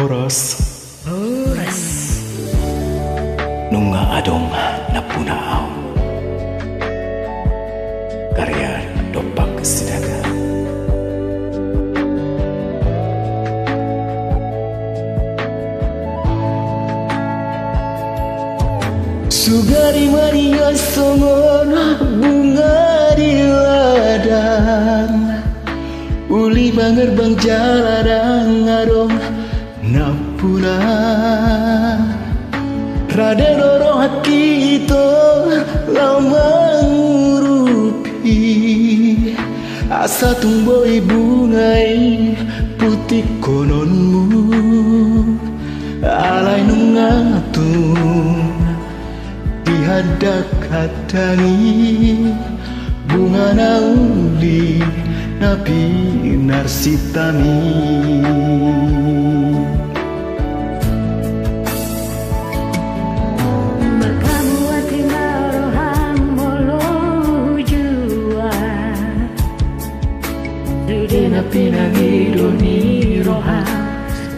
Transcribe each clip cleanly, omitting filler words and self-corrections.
Horas Horas Nunga adong napunaaw karya Dopak Sidaga. Sugari mania songon bunga di ladang, uli bangerbang jaladang adong napuna. Raden loro hati itu lama ngurupi, asa tumboi bungai putih kononmu, alai nungatung dihadak katangi bunga nauli nabi narsitami. Pinangidoni roha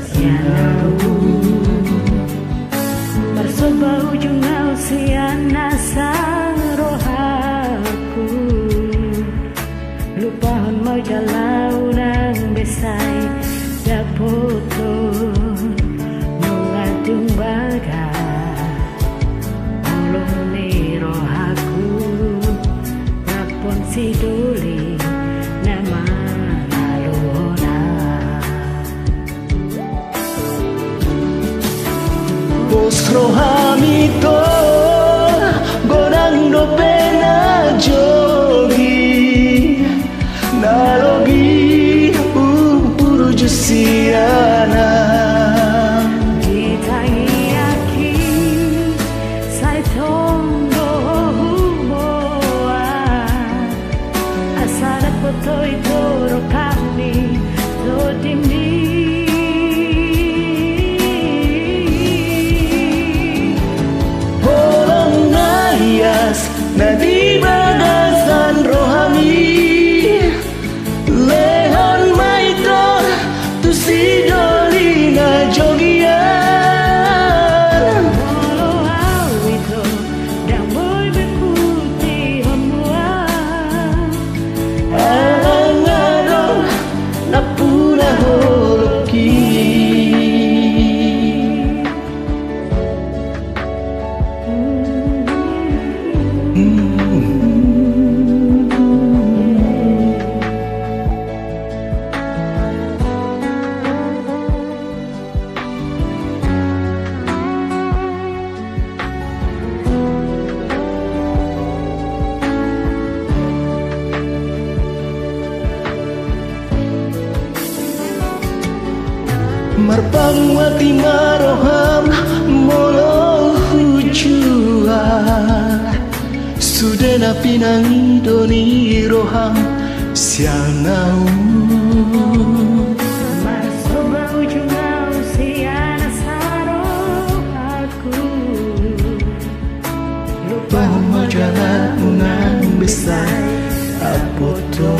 sianau Marsoba ujung siana sang rohaku, lupahan mau jalau nang besai dapoto mengadung baga ulung ni rohaku napon si doli nama Bos rohamito godang do pena jogi nalogi upuru jusiana ditangiyaki sai tondo humoa asara poto itu rokami lodimi. Nadi bagasan rohami lehon maito tu si dolina jogian Molo awito dan boy bekuti homua alangado napuna holoki. Marpang wati maroham molo hujua sudena pinang doni roham sianau Marsoba ujung siana saro aku, lupa mau jalan unang besar apoto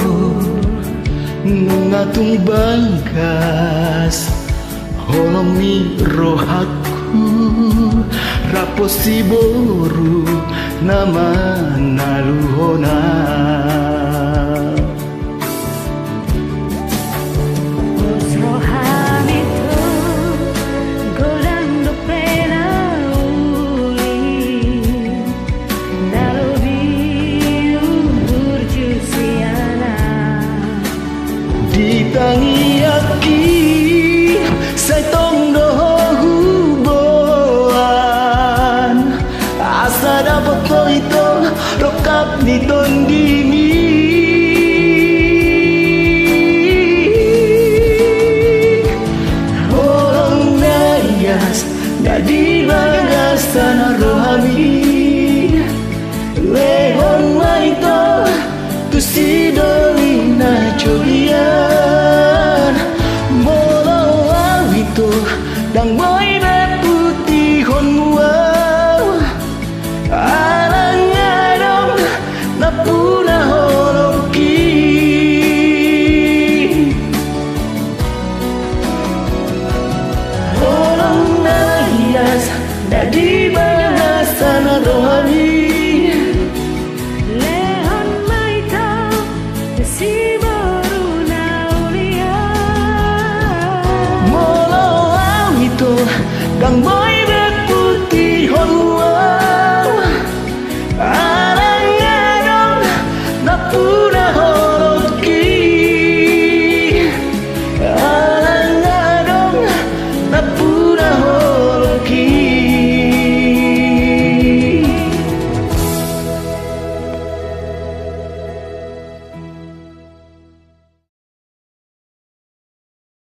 nungatung bangkas holongi rohaku raposi boru nama naluhona. Bos rohamito godang do pena uli nalobi urju siana Ditangiyaki say tondo huboan asa dapat ko ito rokap ni tondimi holong nayas dadi bagasan rohami lehon maito tu si dolina jogian molo awito dang boy putih honmua alang adong napuna holoki. kang